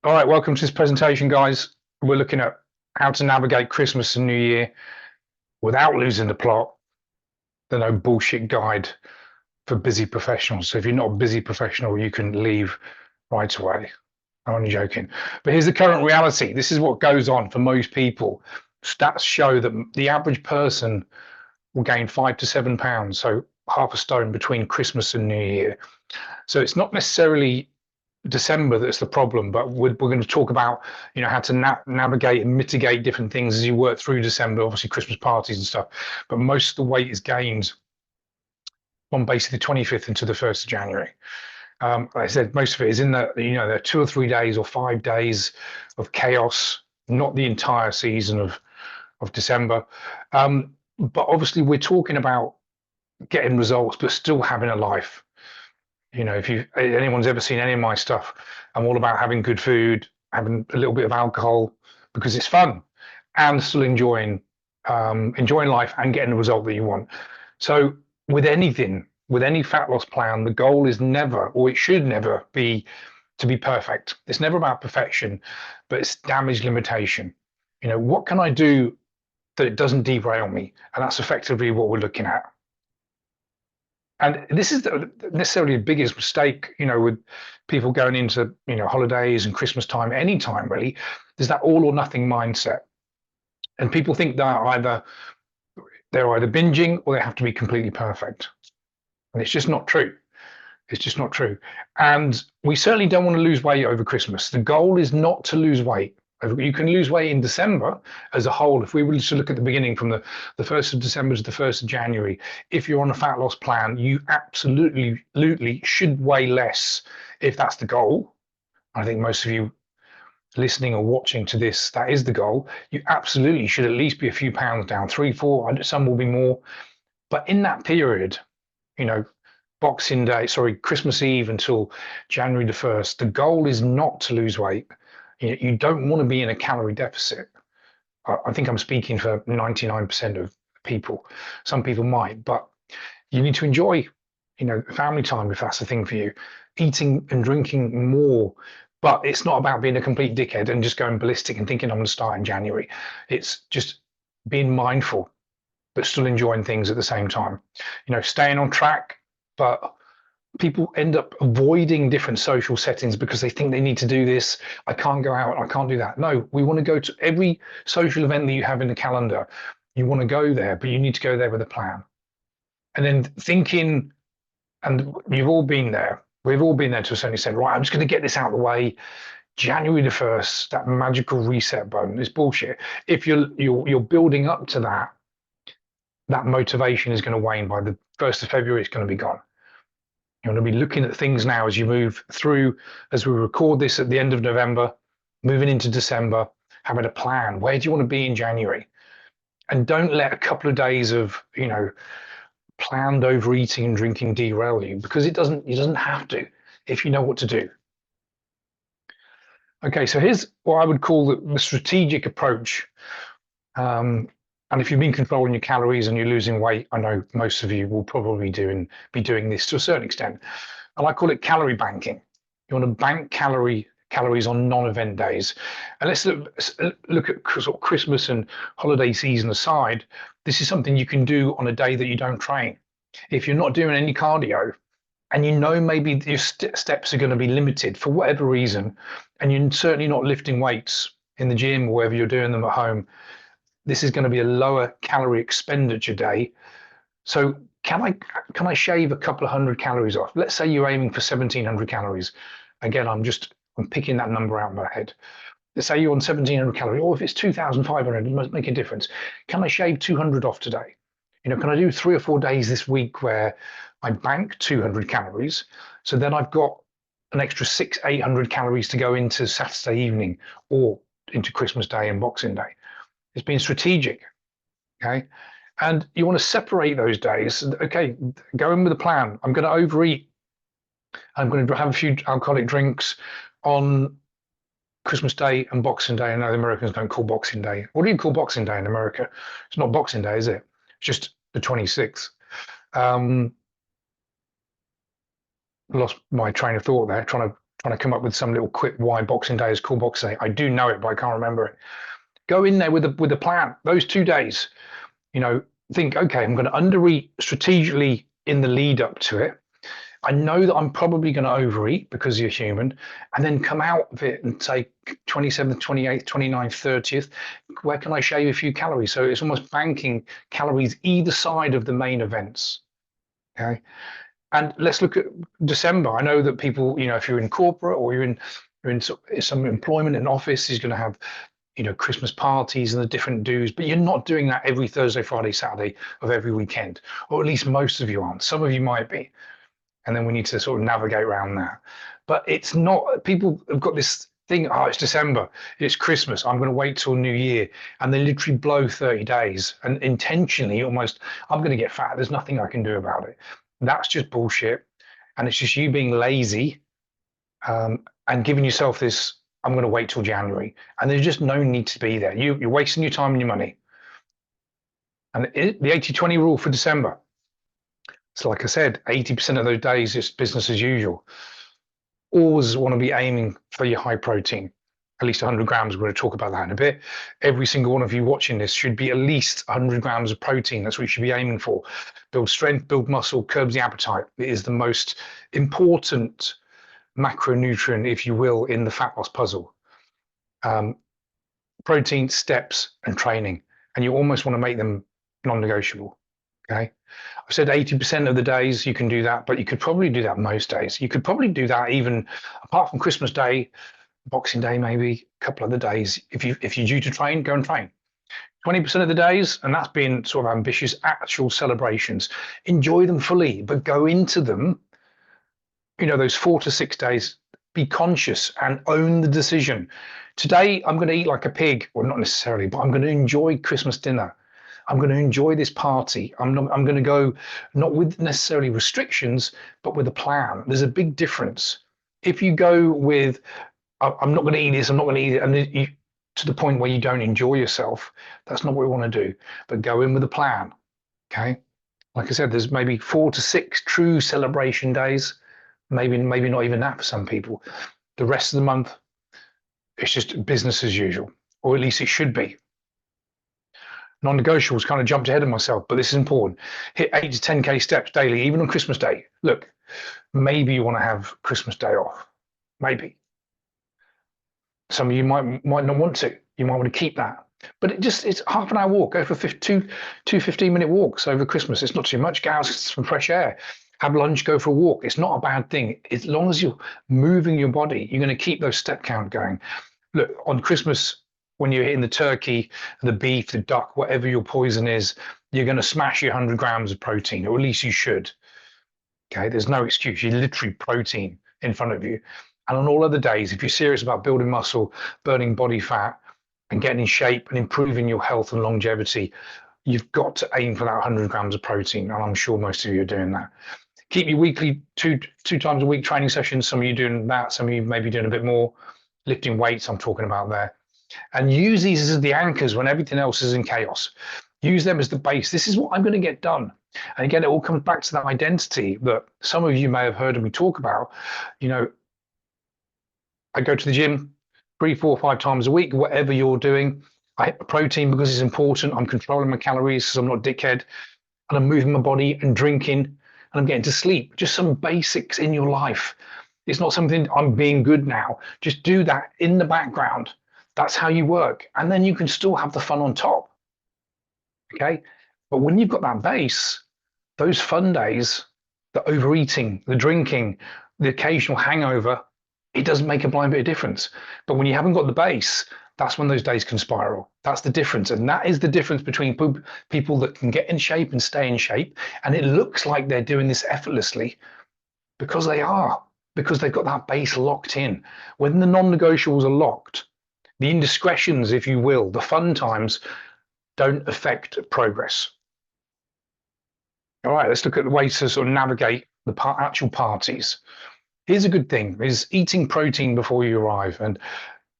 All right, welcome to this presentation, guys. We're looking at how to navigate Christmas and New Year without losing the plot, the no bullshit guide for busy professionals. So if you're not a busy professional, you can leave right away. I'm only joking. But here's the current reality. This is what goes on for most people. Stats show that the average person will gain 5 to 7 pounds, so half a stone between Christmas and New Year. So it's not necessarily December that's the problem, but we're going to talk about how to navigate and mitigate different things as you work through December. Obviously, Christmas parties and stuff, but most of the weight is gained from basically the 25th into the 1st of January. Like I said, most of it is in there are 2 or 3 days or 5 days of chaos, not the entire season of December. But obviously, we're talking about getting results, but still having a life. If anyone's ever seen any of my stuff, I'm all about having good food, having a little bit of alcohol because it's fun, and still enjoying life and getting the result that you want. So with anything, with any fat loss plan, the goal is never, or it should never be, to be perfect. It's never about perfection, but it's damage limitation. What can I do that it doesn't derail me? And that's effectively what we're looking at. And this is necessarily the biggest mistake, with people going into, holidays and Christmas time, any time really, is that all or nothing mindset. And people think that they're either binging or they have to be completely perfect. And it's just not true. It's just not true. And we certainly don't want to lose weight over Christmas. The goal is not to lose weight. You can lose weight in December as a whole. If we were to look at the beginning from the 1st of December to the 1st of January, if you're on a fat loss plan, you absolutely should weigh less if that's the goal. I think most of you listening or watching to this, that is the goal. You absolutely should at least be a few pounds down, 3, 4, some will be more. But in that period, you know, Christmas Eve until January the 1st, the goal is not to lose weight. You don't want to be in a calorie deficit. I think I'm speaking for 99% of people. Some people might, but you need to enjoy, family time if that's the thing for you. Eating and drinking more, but it's not about being a complete dickhead and just going ballistic and thinking I'm going to start in January. It's just being mindful, but still enjoying things at the same time. Staying on track, but people end up avoiding different social settings because they think they need to do this. I can't go out. I can't do that. No, we want to go to every social event that you have in the calendar. You want to go there, but you need to go there with a plan. And then thinking, and you've all been there. We've all been there to a certain extent. Right, I'm just going to get this out of the way. January the 1st, that magical reset button is bullshit. If you're building up to that motivation is going to wane. By the 1st of February, it's going to be gone. You want to be looking at things now as you move through, as we record this at the end of November, moving into December, having a plan. Where do you want to be in January? And don't let a couple of days of, planned overeating and drinking derail you, because it doesn't have to if you know what to do. Okay, so here's what I would call the strategic approach. And if you've been controlling your calories and you're losing weight, I know most of you will probably be doing this to a certain extent. And I call it calorie banking. You want to bank calories on non-event days. And let's look at sort of Christmas and holiday season aside. This is something you can do on a day that you don't train. If you're not doing any cardio, and maybe your steps are going to be limited for whatever reason, and you're certainly not lifting weights in the gym or wherever you're doing them at home, this is going to be a lower calorie expenditure day. So can I shave a couple of hundred calories off? Let's say you're aiming for 1,700 calories. Again, I'm picking that number out of my head. Let's say you're on 1,700 calories, or if it's 2,500, it must make a difference. Can I shave 200 off today? Can I do 3 or 4 days this week where I bank 200 calories? So then I've got an extra 800 calories to go into Saturday evening or into Christmas Day and Boxing Day. It's being strategic, okay? And you want to separate those days. Okay, go in with a plan. I'm going to overeat. I'm going to have a few alcoholic drinks on Christmas Day and Boxing Day. I know the Americans don't call Boxing Day. What do you call Boxing Day in America? It's not Boxing Day, is it? It's just the 26th. Lost my train of thought there, trying to trying to come up with some little quick why Boxing Day is called Boxing Day. I do know it, but I can't remember it. Go in there with a plan. Those 2 days, think, okay, I'm going to undereat strategically in the lead up to it. I know that I'm probably going to overeat because you're human, and then come out of it and say 27th, 28th, 29th, 30th, where can I shave a few calories? So it's almost banking calories either side of the main events. Okay. And let's look at December. I know that people, if you're in corporate or you're in some employment in office, is going to have, Christmas parties and the different dues, but you're not doing that every Thursday, Friday, Saturday of every weekend, or at least most of you aren't. Some of you might be. And then we need to sort of navigate around that. But it's not, people have got this thing, oh, it's December, it's Christmas, I'm going to wait till New Year. And they literally blow 30 days and intentionally almost, I'm going to get fat, there's nothing I can do about it. That's just bullshit. And it's just you being lazy and giving yourself this, I'm going to wait till January. And there's just no need to be there. You're wasting your time and your money. And the 80-20 rule for December. So like I said, 80% of those days it's business as usual. Always want to be aiming for your high protein, at least 100 grams. We're going to talk about that in a bit. Every single one of you watching this should be at least 100 grams of protein. That's what you should be aiming for. Build strength, build muscle, curbs the appetite. It is the most important macronutrient, if you will, in the fat loss puzzle. Protein, steps, and training. And you almost want to make them non-negotiable. Okay. I've said 80% of the days you can do that, but you could probably do that most days. You could probably do that even apart from Christmas Day, Boxing Day, maybe a couple of the days. If you're due to train, go and train. 20% of the days, and that's being sort of ambitious, actual celebrations. Enjoy them fully, but go into them, those 4 to 6 days, be conscious and own the decision. Today, I'm going to eat like a pig, or not necessarily, but I'm going to enjoy Christmas dinner. I'm going to enjoy this party. I'm going to go not with necessarily restrictions, but with a plan. There's a big difference. If you go with, I'm not going to eat this, I'm not going to eat it, and to the point where you don't enjoy yourself, that's not what we want to do. But go in with a plan. Okay. Like I said, there's maybe 4 to 6 true celebration days. Maybe not even that for some people. The rest of the month, it's just business as usual, or at least it should be. Non-negotiables, kind of jumped ahead of myself, but this is important. Hit 8 to 10K steps daily, even on Christmas Day. Look, maybe you want to have Christmas Day off. Maybe. Some of you might not want to. You might want to keep that. But it's half an hour walk. Go for two 15-minute walks over Christmas. It's not too much. Get out some fresh air. Have lunch, go for a walk. It's not a bad thing. As long as you're moving your body, you're going to keep those step count going. Look, on Christmas, when you're hitting the turkey, the beef, the duck, whatever your poison is, you're going to smash your 100 grams of protein, or at least you should. Okay, there's no excuse. You're literally protein in front of you. And on all other days, if you're serious about building muscle, burning body fat, and getting in shape and improving your health and longevity, you've got to aim for that 100 grams of protein. And I'm sure most of you are doing that. Keep your weekly two times a week training sessions. Some of you doing that. Some of you maybe doing a bit more lifting weights. I'm talking about there. And use these as the anchors when everything else is in chaos. Use them as the base. This is what I'm going to get done. And again, it all comes back to that identity that some of you may have heard me talk about. I go to the gym 3, 4, 5 times a week, whatever you're doing. I hit protein because it's important. I'm controlling my calories because I'm not a dickhead. And I'm moving my body and drinking and I'm getting to sleep. Just some basics in your life. It's not something I'm being good now. Just do that in the background. That's how you work. And then you can still have the fun on top. Okay. But when you've got that base, those fun days, the overeating, the drinking, the occasional hangover, it doesn't make a blind bit of difference. But when you haven't got the base, that's when those days can spiral. That's the difference. And that is the difference between people that can get in shape and stay in shape. And it looks like they're doing this effortlessly because they are, because they've got that base locked in. When the non-negotiables are locked, the indiscretions, if you will, the fun times don't affect progress. All right, let's look at the ways to sort of navigate the actual parties. Here's a good thing, is eating protein before you arrive. And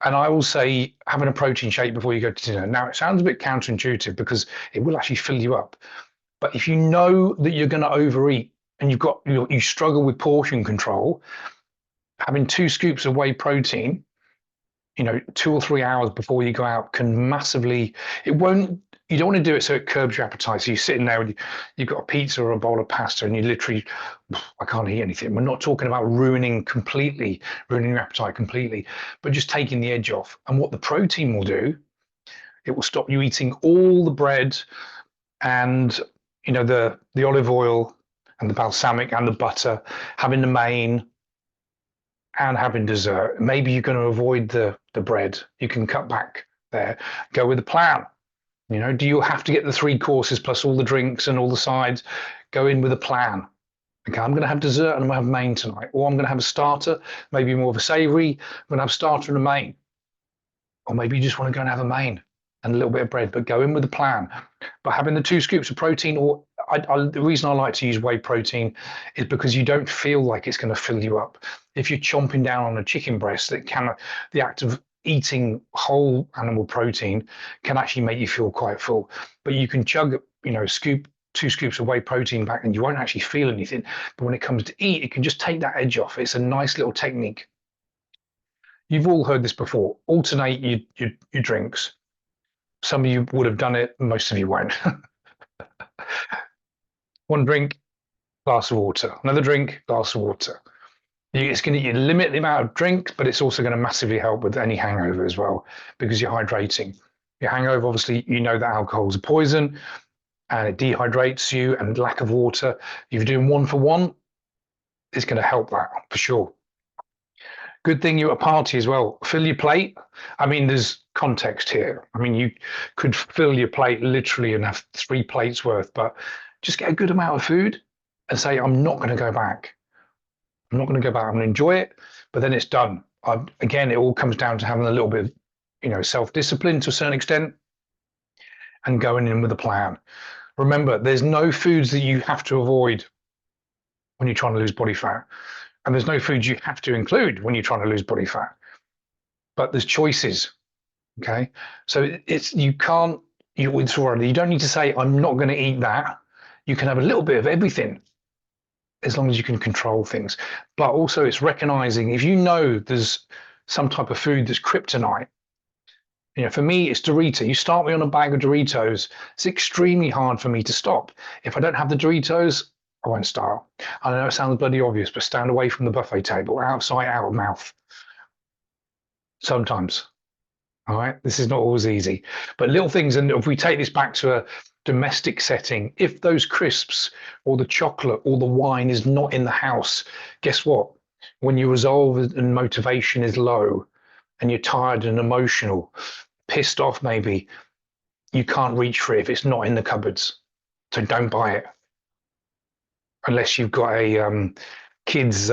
I will say having a protein shake before you go to dinner. Now, it sounds a bit counterintuitive because it will actually fill you up. But if you know that you're going to overeat and you struggle with portion control, having 2 scoops of whey protein, 2 or 3 hours before you go out can massively, it won't, you don't want to do it so it curbs your appetite. So you're sitting there and you've got a pizza or a bowl of pasta and you literally, I can't eat anything. We're not talking about ruining your appetite completely, but just taking the edge off. And what the protein will do, it will stop you eating all the bread and the olive oil and the balsamic and the butter, having the main and having dessert. Maybe you're going to avoid the bread. You can cut back there. Go with the plan. Do you have to get the 3 courses plus all the drinks and all the sides? Go in with a plan. Okay, I'm going to have dessert and I'm going to have main tonight, or I'm going to have a starter, maybe more of a savory. I'm going to have a starter and a main, or maybe you just want to go and have a main and a little bit of bread, but go in with a plan. But having the 2 scoops of protein, or the reason I like to use whey protein is because you don't feel like it's going to fill you up. If you're chomping down on a chicken breast, the act of eating whole animal protein can actually make you feel quite full. But you can chug, 2 scoops of whey protein back and you won't actually feel anything. But when it comes to eat, it can just take that edge off. It's a nice little technique. You've all heard this before. Alternate your drinks. Some of you would have done it, most of you won't. 1 drink, glass of water. Another drink, glass of water. It's going to limit the amount of drink, but it's also going to massively help with any hangover as well, because you're hydrating. Your hangover, obviously, that alcohol is a poison and it dehydrates you, and lack of water. If you're doing 1 for 1, it's going to help that for sure. Good thing you're at a party as well. Fill your plate. I mean, there's context here. I mean, you could fill your plate literally and have 3 plates worth, but just get a good amount of food and say, I'm not going to go back. I'm not going to go back. I'm going to enjoy it, but then it's done. Again, it all comes down to having a little bit of, self-discipline to a certain extent and going in with a plan. Remember, there's no foods that you have to avoid when you're trying to lose body fat. And there's no foods you have to include when you're trying to lose body fat. But there's choices. Okay. So you don't need to say, I'm not going to eat that. You can have a little bit of everything as long as you can control things. But also it's recognizing if there's some type of food that's kryptonite. For me, it's Dorito. You start me on a bag of Doritos, it's extremely hard for me to stop. If I don't have the Doritos, I won't start. I know it sounds bloody obvious, but stand away from the buffet table, out of sight, out of mouth. Sometimes. All right. This is not always easy, but little things. And if we take this back to a domestic setting, if those crisps or the chocolate or the wine is not in the house, guess what? When your resolve and motivation is low and you're tired and emotional, pissed off maybe, you can't reach for it if it's not in the cupboards. So don't buy it. Unless you've got a kid's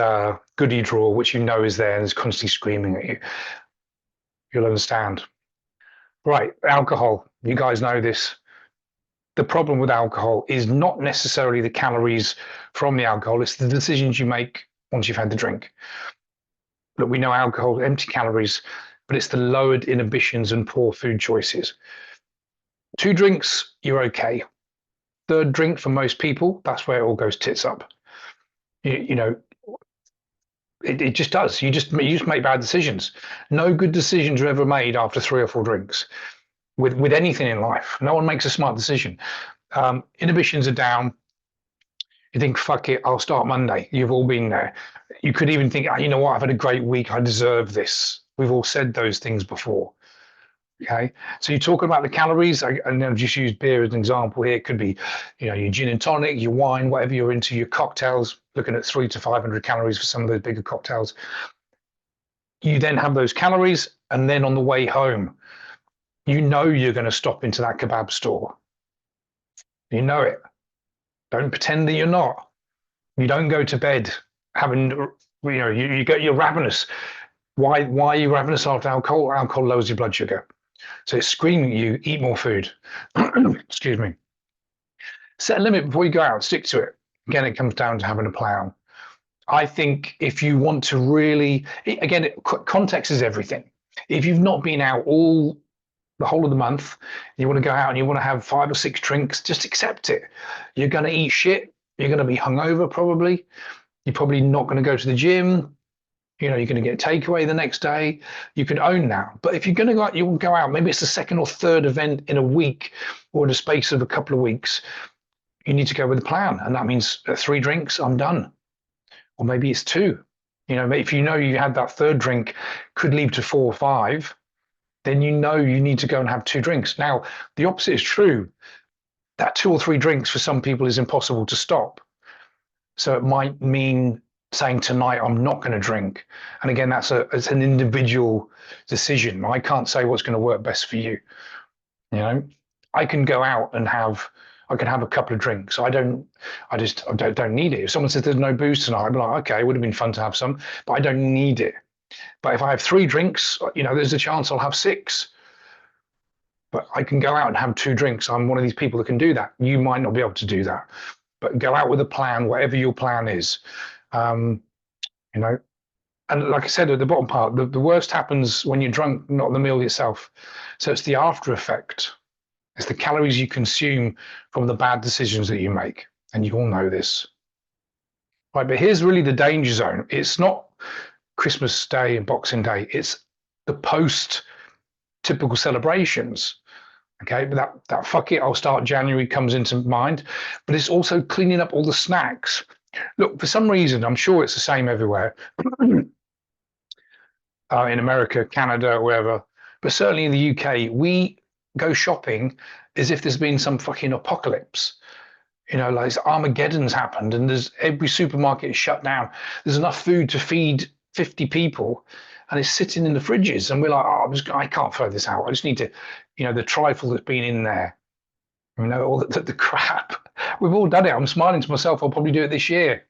goodie drawer, which is there and is constantly screaming at you. You'll understand. Right, alcohol. You guys know this. The problem with alcohol is not necessarily the calories from the alcohol, it's the decisions you make once you've had the drink. Look, we know alcohol, empty calories, but it's the lowered inhibitions and poor food choices. 2 drinks, you're okay. 3rd drink for most people, that's where it all goes tits up. It just does. You just make bad decisions. No good decisions are ever made after 3 or 4 drinks with anything in life. No one makes a smart decision. Inhibitions are down. You think, fuck it, I'll start Monday. You've all been there. You could even think, you know what, I've had a great week. I deserve this. We've all said those things before. Okay, so you talk about the calories, and I've just used beer as an example here. It could be, your gin and tonic, your wine, whatever you're into, your cocktails, looking at 300 to 500 calories for some of those bigger cocktails. You then have those calories, and then on the way home, you're going to stop into that kebab store. You know it. Don't pretend that you're not. You don't go to bed having, you're ravenous. Why are you ravenous after alcohol? Alcohol lowers your blood sugar. So it's screaming at you, eat more food. Excuse me. Set a limit before you go out, stick to it. Again, it comes down to having a plan. I think if you want to really, again, context is everything. If you've not been out the whole of the month, you want to go out and you want to have 5 or 6 drinks, just accept it. You're going to eat shit. You're going to be hungover probably. You're probably not going to go to the gym. You know, you're going to get takeaway the next day. You can own that. But if you're going to go out, you'll go out. Maybe it's the second or third event in a week or in the space of a couple of weeks. You need to go with a plan, and that means 3 drinks. I'm done. Or maybe it's 2. You know, if you know you had that third drink could lead to 4 or 5, then you know you need to go and have 2 drinks. Now, the opposite is true. That 2 or 3 drinks for some people is impossible to stop. So it might mean saying tonight I'm not going to drink. And again, it's an individual decision. I can't say what's going to work best for you. You know, I can go out and I can have a couple of drinks. I don't need it. If someone says there's no booze tonight, I'm like, okay, it would have been fun to have some, but I don't need it. But if I have 3 drinks, you know, there's a chance I'll have 6. But I can go out and have 2 drinks. I'm one of these people that can do that. You might not be able to do that, but go out with a plan, whatever your plan is. You know, and like I said at the bottom part, the worst happens when you're drunk, not the meal itself. So it's the after effect. It's the calories you consume from the bad decisions that you make. And you all know this. Right, but here's really the danger zone. It's not Christmas Day and Boxing Day. It's the post typical celebrations. Okay, but that fuck it, I'll start January comes into mind. But it's also cleaning up all the snacks. Look, for some reason, I'm sure it's the same everywhere. In America, Canada, wherever, but certainly in the UK, we go shopping as if there's been some fucking apocalypse. You know, like Armageddon's happened, and there's every supermarket is shut down. There's enough food to feed 50 people, and it's sitting in the fridges. And we're like, oh, I can't throw this out. I just need to, you know, the trifle that's been in there. You know, all the crap. We've all done it. I'm smiling to myself. I'll probably do it this year.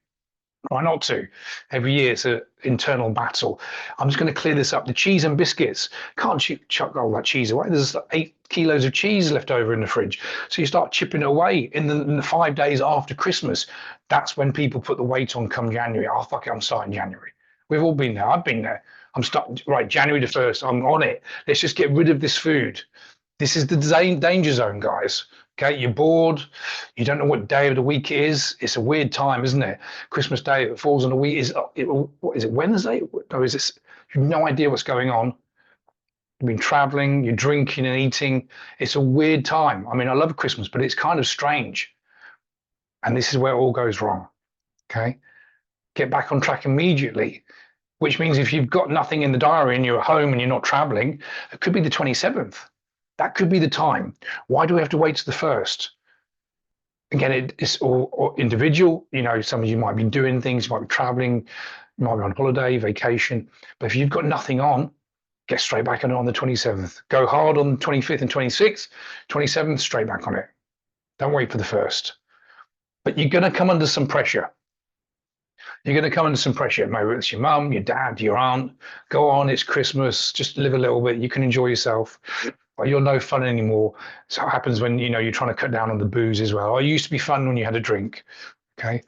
Try not to. Every year it's an internal battle. I'm just going to clear this up. The cheese and biscuits. Can't chuck all that cheese away. There's 8 kilos of cheese left over in the fridge. So you start chipping it away in the 5 days after Christmas. That's when people put the weight on come January. Oh, fuck it, I'm starting January. We've all been there. I've been there. I'm starting, right, January the 1st. I'm on it. Let's just get rid of this food. This is the danger zone, guys. Okay, you're bored. You don't know what day of the week it is. It's a weird time, isn't it? Christmas Day, it falls on a week. What is it, Wednesday? No, is this? You have no idea what's going on. You've been traveling, you're drinking and eating. It's a weird time. I mean, I love Christmas, but it's kind of strange. And this is where it all goes wrong. Okay, get back on track immediately, which means if you've got nothing in the diary and you're at home and you're not traveling, it could be the 27th. That could be the time. Why do we have to wait to the 1st? Again, it's all individual. You know, some of you might be doing things, you might be traveling, you might be on holiday, vacation. But if you've got nothing on, get straight back on it on the 27th. Go hard on the 25th and 26th, 27th, straight back on it. Don't wait for the 1st. But you're going to come under some pressure. You're going to come under some pressure. Maybe it's your mum, your dad, your aunt. Go on, it's Christmas. Just live a little bit. You can enjoy yourself. But you're no fun anymore. So it happens when, you know, you're trying to cut down on the booze as well. I used to be fun when you had a drink. Okay.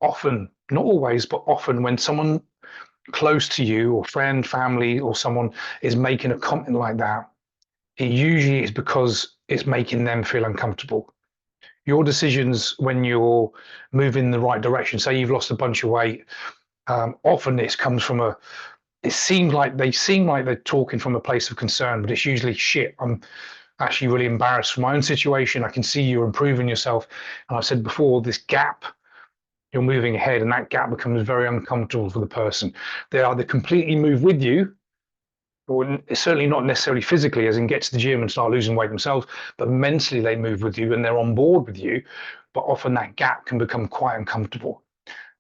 Often, not always, but often when someone close to you or friend, family, or someone is making a comment like that, it usually is because it's making them feel uncomfortable. Your decisions when you're moving in the right direction, say you've lost a bunch of weight, often this comes from it seems like they're talking from a place of concern, but it's usually shit. I'm actually really embarrassed for my own situation. I can see you're improving yourself. And I've said before, this gap, you're moving ahead, and that gap becomes very uncomfortable for the person. They either completely move with you, or certainly not necessarily physically, as in get to the gym and start losing weight themselves, but mentally they move with you and they're on board with you. But often that gap can become quite uncomfortable.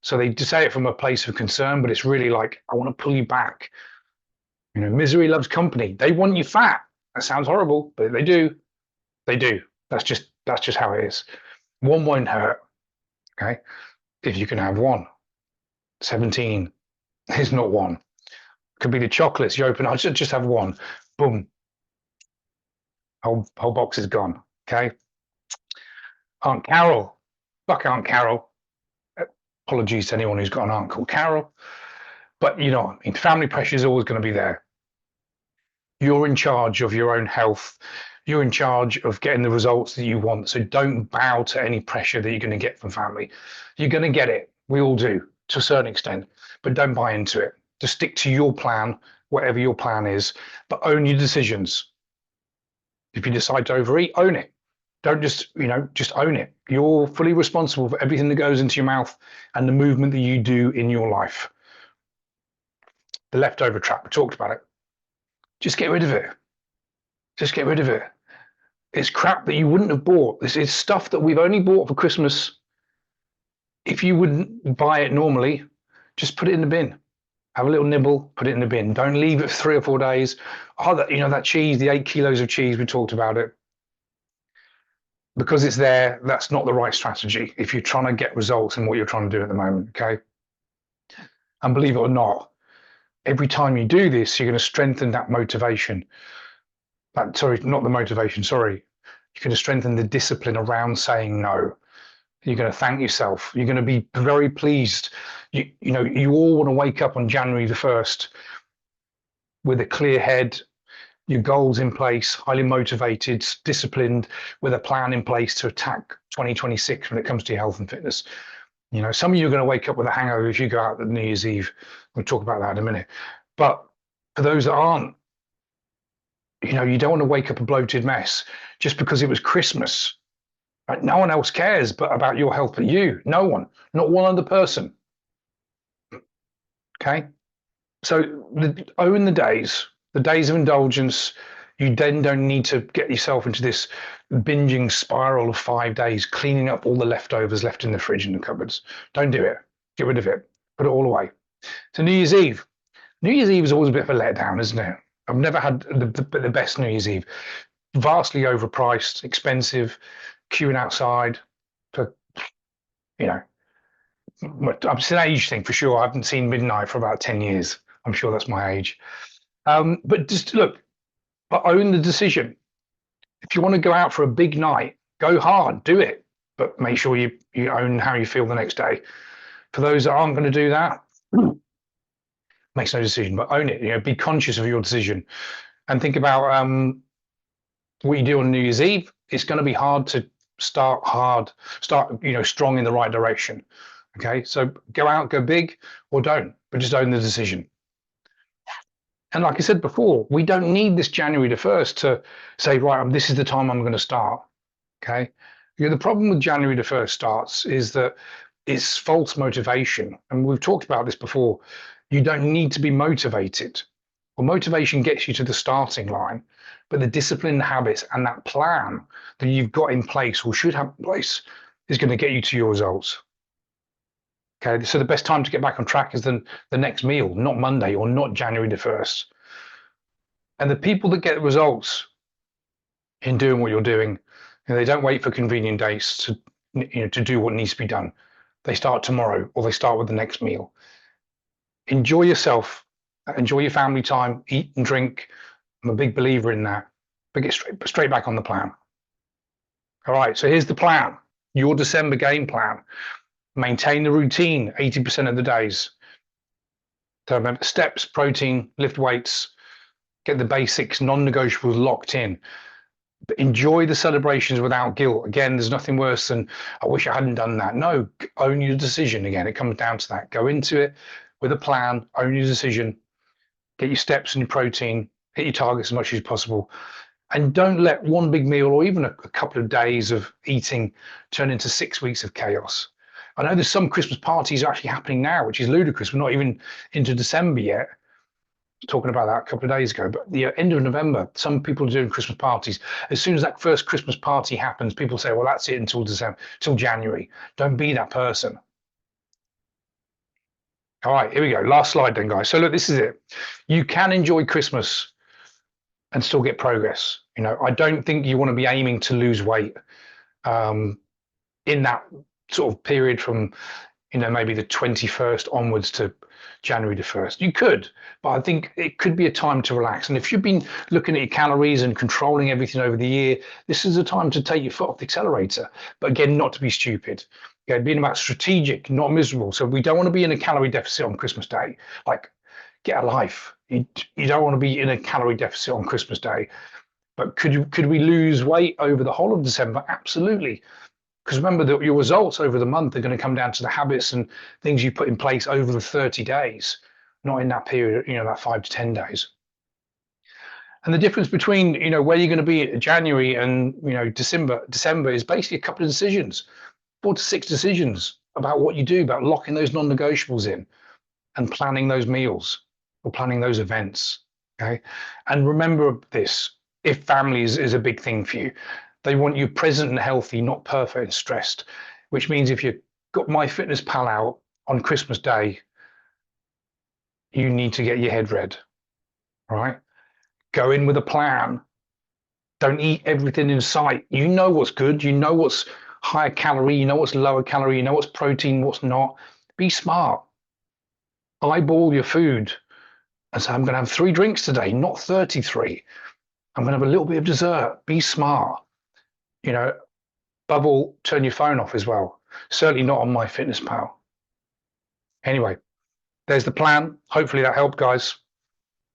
So they say it from a place of concern, but it's really like, I want to pull you back. You know, misery loves company. They want you fat. That sounds horrible, but they do. They do. That's just how it is. One won't hurt. Okay. If you can have one. 17 is not one. Could be the chocolates. You open, I should just have one. Boom. Whole box is gone. Okay. Aunt Carol. Fuck Aunt Carol. Apologies to anyone who's got an aunt called Carol. But you know, I mean, family pressure is always going to be there. You're in charge of your own health. You're in charge of getting the results that you want. So don't bow to any pressure that you're going to get from family. You're going to get it. We all do to a certain extent, but don't buy into it. to stick to your plan, whatever your plan is, but own your decisions. If you decide to overeat, own it. Don't just, just own it. You're fully responsible for everything that goes into your mouth and the movement that you do in your life. The leftover trap, we talked about it. Just get rid of it. Just get rid of it. It's crap that you wouldn't have bought. This is stuff that we've only bought for Christmas. If you wouldn't buy it normally, just put it in the bin. Have a little nibble, put it in the bin. Don't leave it for 3 or 4 days. Oh, that cheese, the 8 kilos of cheese, we talked about it. Because it's there, that's not the right strategy if you're trying to get results in what you're trying to do at the moment, okay? And believe it or not, every time you do this, you're going to strengthen that motivation. Sorry, not the motivation, sorry. You're going to strengthen the discipline around saying no. You're going to thank yourself. You're going to be very pleased. You all want to wake up on January the 1st with a clear head, your goals in place, highly motivated, disciplined, with a plan in place to attack 2026 when it comes to your health and fitness. Some of you are going to wake up with a hangover if you go out on New Year's Eve. We'll talk about that in a minute. But for those that aren't, you don't want to wake up a bloated mess just because it was Christmas. Right? No one else cares but about your health but you. No one, not one other person. Okay? So own the days of indulgence. You then don't need to get yourself into this binging spiral of 5 days, cleaning up all the leftovers left in the fridge and the cupboards. Don't do it. Get rid of it. Put it all away. So New Year's Eve. New Year's Eve is always a bit of a letdown, isn't it? I've never had the best New Year's Eve. Vastly overpriced, expensive, queuing outside for, it's an age thing for sure. I haven't seen midnight for about 10 years. I'm sure that's my age. But just look, but own the decision. If you want to go out for a big night, go hard, do it. But make sure you own how you feel the next day. For those that aren't going to do that, makes no decision, but own it. Be conscious of your decision, and think about what you do on New Year's Eve. It's going to be hard to start strong in the right direction. Okay, so go out, go big, or don't, but just own the decision. And like I said before, we don't need this January the 1st to say, right, this is the time I'm going to start. Okay, the problem with January the 1st starts is that it's false motivation, and we've talked about this before. You don't need to be motivated. Well, motivation gets you to the starting line, but the discipline, the habits, and that plan that you've got in place or should have in place is going to get you to your results. Okay, so the best time to get back on track is the next meal, not Monday or not January the 1st. And the people that get results in doing what you're doing, they don't wait for convenient days to do what needs to be done. They start tomorrow, or they start with the next meal. Enjoy yourself, enjoy your family time, eat and drink. I'm a big believer in that, but get straight back on the plan. All right, so here's the plan, your December game plan. Maintain the routine 80% of the days. So remember, steps, protein, lift weights, get the basics, non-negotiables locked in. But enjoy the celebrations without guilt. Again, there's nothing worse than, I wish I hadn't done that. No, own your decision. Again, it comes down to that. Go into it with a plan, own your decision, get your steps and your protein, hit your targets as much as possible. And don't let one big meal or even a couple of days of eating turn into 6 weeks of chaos. I know there's some Christmas parties are actually happening now, which is ludicrous. We're not even into December yet. Talking about that a couple of days ago, but the end of November, some people are doing Christmas parties. As soon as that first Christmas party happens, people say, well, that's it until December, till January. Don't be that person. All right, here we go. Last slide then, guys. So look, this is it. You can enjoy Christmas and still get progress. I don't think you want to be aiming to lose weight in that sort of period from, maybe the 21st onwards to January the 1st. You could, but I think it could be a time to relax. And if you've been looking at your calories and controlling everything over the year, this is a time to take your foot off the accelerator. But again, not to be stupid. Okay, being about strategic, not miserable. So we don't want to be in a calorie deficit on Christmas Day. Like, get a life. You don't want to be in a calorie deficit on Christmas Day. But could we lose weight over the whole of December? Absolutely. Because remember that your results over the month are going to come down to the habits and things you put in place over the 30 days. not in that period, that 5 to 10 days. And the difference between, where you're going to be in January and, December is basically a couple of decisions, 4 to 6 decisions about what you do, about locking those non-negotiables in and planning those meals or planning those events. Okay. And remember this, if family is a big thing for you, they want you present and healthy, not perfect and stressed, which means if you've got MyFitnessPal out on Christmas Day, you need to get your head read, right? Go in with a plan. Don't eat everything in sight. You know what's good. You know what's higher calorie. You know what's lower calorie. You know what's protein, what's not. Be smart. Eyeball your food and say, I'm going to have 3 drinks today, not 33. I'm going to have a little bit of dessert. Be smart. Above all, turn your phone off as well. Certainly not on MyFitnessPal. Anyway, there's the plan. Hopefully that helped, guys.